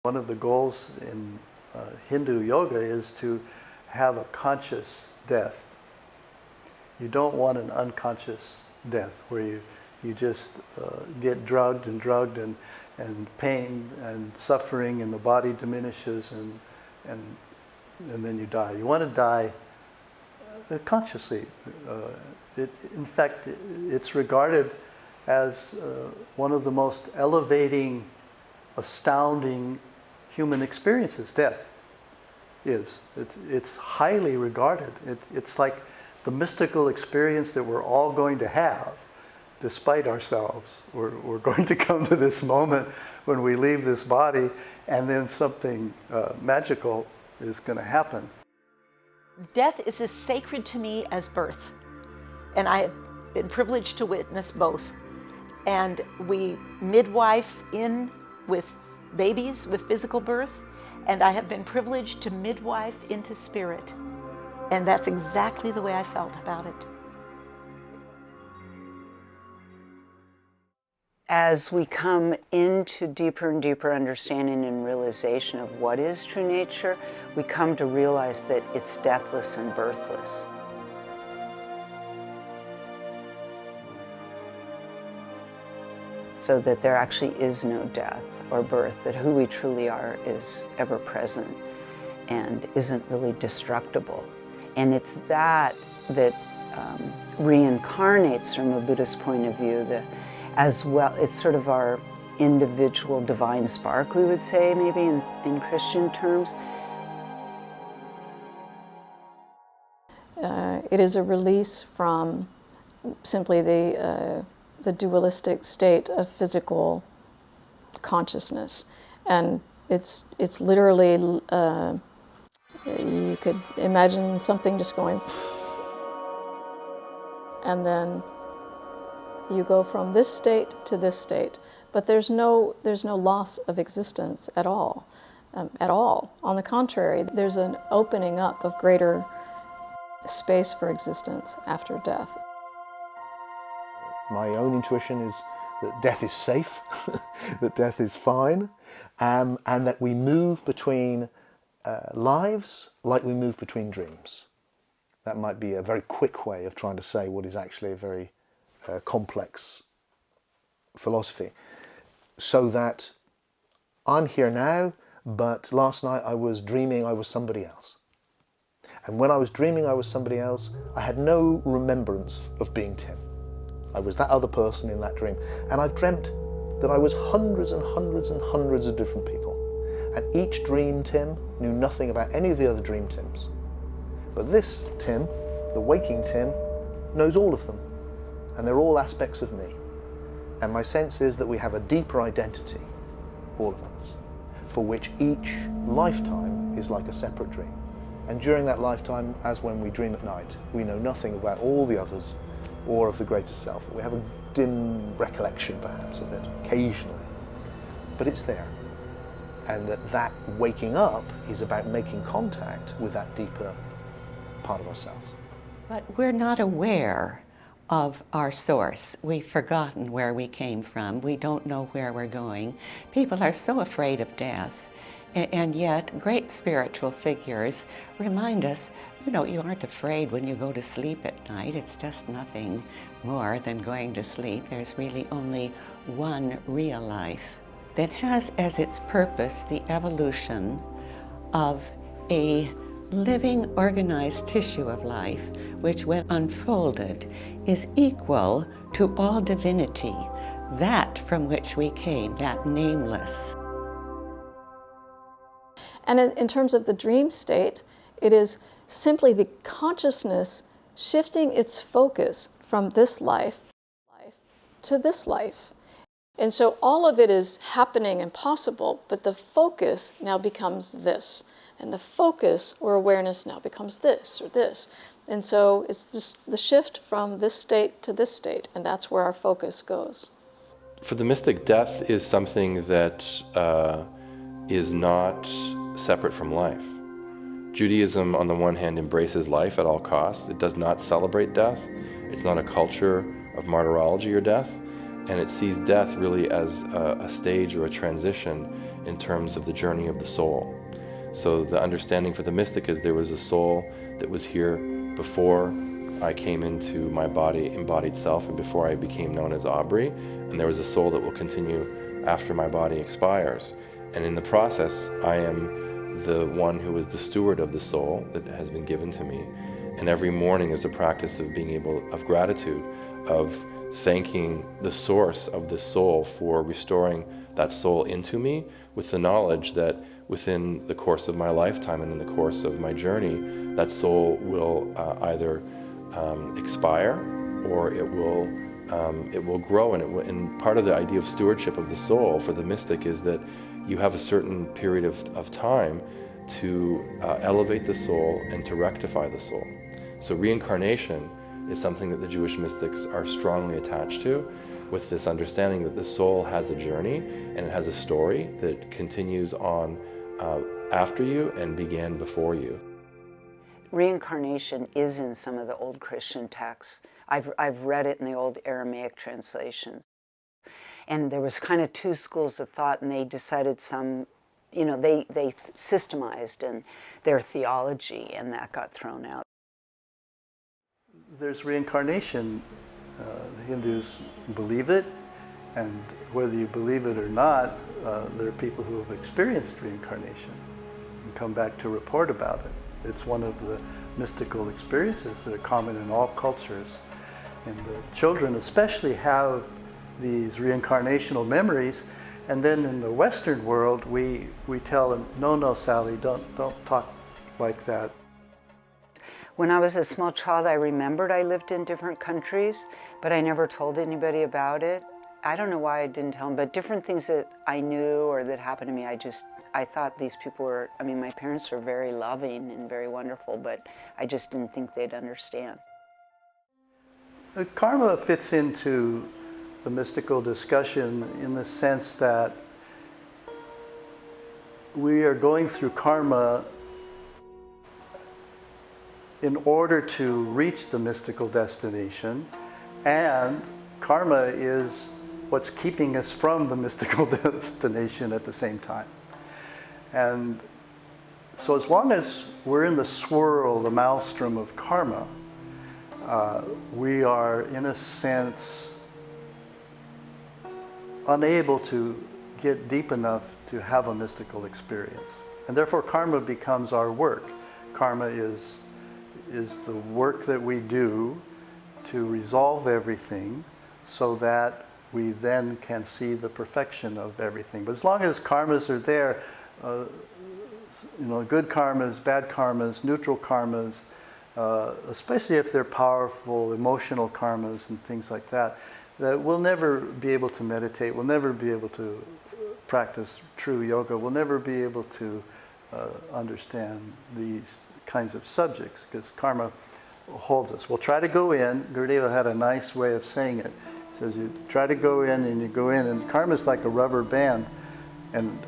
One of the goals in Hindu yoga is to have a conscious death. You don't want an unconscious death where you just get drugged and pain and suffering and the body diminishes and then you die. You want to die consciously. In fact, it's regarded as one of the most elevating, astounding human experiences, death is. It's highly regarded. It's like the mystical experience that we're all going to have despite ourselves. We're going to come to this moment when we leave this body and then something magical is going to happen. Death is as sacred to me as birth, and I have been privileged to witness both. And we midwife in with babies with physical birth, and I have been privileged to midwife into spirit. And that's exactly the way I felt about it. As we come into deeper and deeper understanding and realization of what is true nature, we come to realize that it's deathless and birthless. So that there actually is no death or birth, that who we truly are is ever present and isn't really destructible. And it's that reincarnates from a Buddhist point of view, as well. It's sort of our individual divine spark, we would say, maybe in Christian terms. It is a release from simply the dualistic state of physical consciousness, and it's literally you could imagine something just going, and then you go from this state to this state, but there's no loss of existence at all. On the contrary, there's an opening up of greater space for existence after death. My own intuition is that death is safe, that death is fine, and that we move between lives like we move between dreams. That might be a very quick way of trying to say what is actually a very complex philosophy. So that I'm here now, but last night I was dreaming I was somebody else. And when I was dreaming I was somebody else, I had no remembrance of being Tim. I was that other person in that dream. And I've dreamt that I was hundreds and hundreds and hundreds of different people. And each dream Tim knew nothing about any of the other dream Tims. But this Tim, the waking Tim, knows all of them. And they're all aspects of me. And my sense is that we have a deeper identity, all of us, for which each lifetime is like a separate dream. And during that lifetime, as when we dream at night, we know nothing about all the others or of the greater self. We have a dim recollection, perhaps, of it, occasionally. But it's there. And that waking up is about making contact with that deeper part of ourselves. But we're not aware of our source. We've forgotten where we came from. We don't know where we're going. People are so afraid of death, and yet great spiritual figures remind us, you aren't afraid when you go to sleep at night. It's just nothing more than going to sleep. There's really only one real life that has as its purpose the evolution of a living, organized tissue of life, which when unfolded is equal to all divinity, that from which we came, that nameless. And in terms of the dream state, it is simply the consciousness shifting its focus from this life to this life. And so all of it is happening and possible, but the focus now becomes this. And the focus or awareness now becomes this or this. And so it's just the shift from this state to this state, and that's where our focus goes. For the mystic, death is something that is not separate from life. Judaism, on the one hand, embraces life at all costs. It does not celebrate death. It's not a culture of martyrology or death. And it sees death really as a stage or a transition in terms of the journey of the soul. So the understanding for the mystic is there was a soul that was here before I came into my body, embodied self, and before I became known as Aubrey, and there was a soul that will continue after my body expires. And in the process, I am the one who is the steward of the soul that has been given to me. And every morning is a practice of being able, of gratitude, of thanking the source of the soul for restoring that soul into me, with the knowledge that within the course of my lifetime and in the course of my journey, that soul will either expire, or it will grow, and part of the idea of stewardship of the soul for the mystic is that you have a certain period of time to elevate the soul and to rectify the soul. So reincarnation is something that the Jewish mystics are strongly attached to, with this understanding that the soul has a journey and it has a story that continues on after you and began before you. Reincarnation is in some of the old Christian texts. I've read it in the old Aramaic translations. And there was kind of two schools of thought, and they decided some, they systemized in their theology, and that got thrown out. There's reincarnation. The Hindus believe it, and whether you believe it or not, there are people who have experienced reincarnation and come back to report about it. It's one of the mystical experiences that are common in all cultures. And the children especially have these reincarnational memories, and then in the Western world we tell them, no, Sally, don't talk like that. When I was a small child, I remembered I lived in different countries, but I never told anybody about it. I don't know why I didn't tell them, but different things that I knew or that happened to me, I thought these people were, my parents were very loving and very wonderful, but I just didn't think they'd understand. The karma fits into the mystical discussion in the sense that we are going through karma in order to reach the mystical destination, and karma is what's keeping us from the mystical destination at the same time. And so as long as we're in the swirl, the maelstrom of karma, we are, in a sense, unable to get deep enough to have a mystical experience. And therefore karma becomes our work. Karma is the work that we do to resolve everything so that we then can see the perfection of everything. But as long as karmas are there, good karmas, bad karmas, neutral karmas, especially if they're powerful emotional karmas and things like that, that we'll never be able to meditate, we'll never be able to practice true yoga, we'll never be able to understand these kinds of subjects, because karma holds us. We'll try to go in. Gurudeva had a nice way of saying it. He says you try to go in, and karma is like a rubber band, and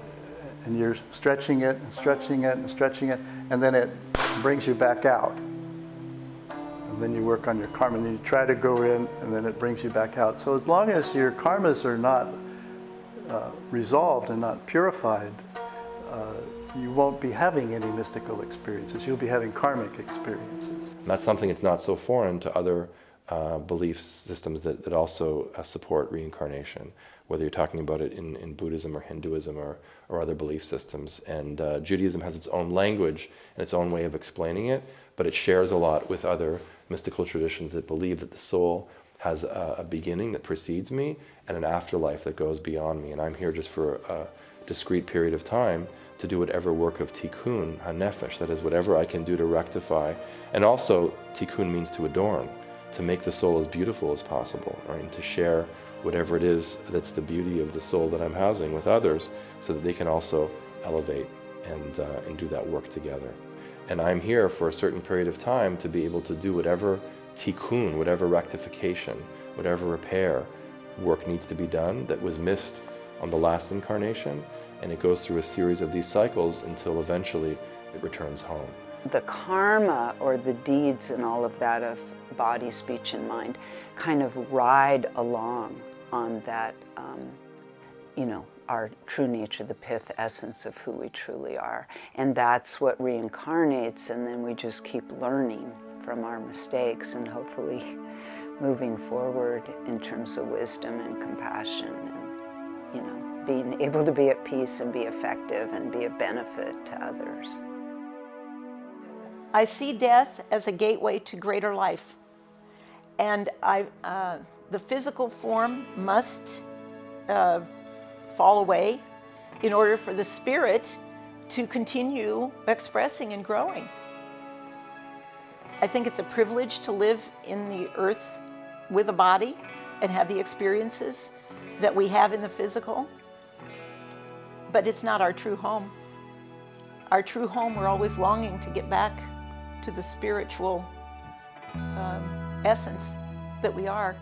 you're stretching it and stretching it and stretching it, and then it brings you back out. And then you work on your karma, and then you try to go in, and then it brings you back out. So as long as your karmas are not resolved and not purified, you won't be having any mystical experiences. You'll be having karmic experiences. And that's something that's not so foreign to other belief systems that also support reincarnation, whether you're talking about it in Buddhism or Hinduism or other belief systems. And Judaism has its own language and its own way of explaining it, but it shares a lot with other mystical traditions that believe that the soul has a beginning that precedes me and an afterlife that goes beyond me. And I'm here just for a discrete period of time to do whatever work of tikkun hanefesh, that is, whatever I can do to rectify. And also, tikkun means to adorn, to make the soul as beautiful as possible, right? And to share whatever it is that's the beauty of the soul that I'm housing with others, so that they can also elevate and do that work together. And I'm here for a certain period of time to be able to do whatever tikkun, whatever rectification, whatever repair work needs to be done that was missed on the last incarnation. And it goes through a series of these cycles until eventually it returns home. The karma, or the deeds and all of that of body, speech, and mind, kind of ride along on that, you know, our true nature, the pith essence of who we truly are. And that's what reincarnates, and then we just keep learning from our mistakes and hopefully moving forward in terms of wisdom and compassion and, you know, being able to be at peace and be effective and be of benefit to others. I see death as a gateway to greater life. And the physical form must fall away in order for the spirit to continue expressing and growing. I think it's a privilege to live in the earth with a body and have the experiences that we have in the physical, but it's not our true home. Our true home, we're always longing to get back to the spiritual essence that we are.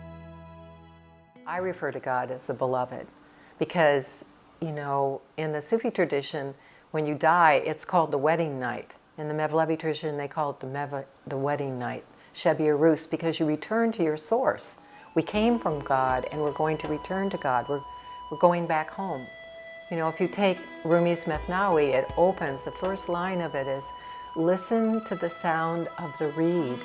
I refer to God as the beloved because, you know, in the Sufi tradition, when you die, it's called the wedding night. In the Mevlevi tradition, they call it the wedding night, Sheb Yerus, because you return to your source. We came from God, and we're going to return to God. We're going back home. You know, if you take Rumi's Methnawi, it opens, the first line of it is, listen to the sound of the reed,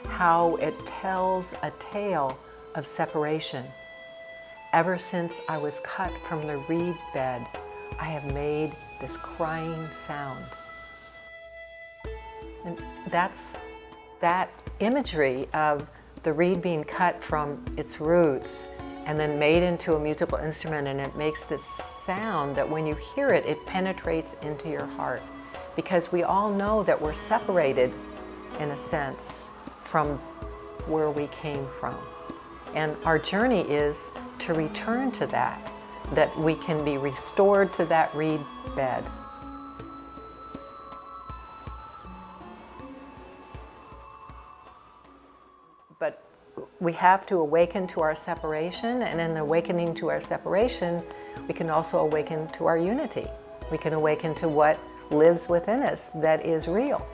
how it tells a tale of separation. Ever since I was cut from the reed bed, I have made this crying sound. And that's that imagery of the reed being cut from its roots and then made into a musical instrument, and it makes this sound that when you hear it, it penetrates into your heart. Because we all know that we're separated, in a sense, from where we came from. And our journey is to return to that we can be restored to that reed bed. But we have to awaken to our separation, and in awakening to our separation, we can also awaken to our unity. We can awaken to what lives within us that is real.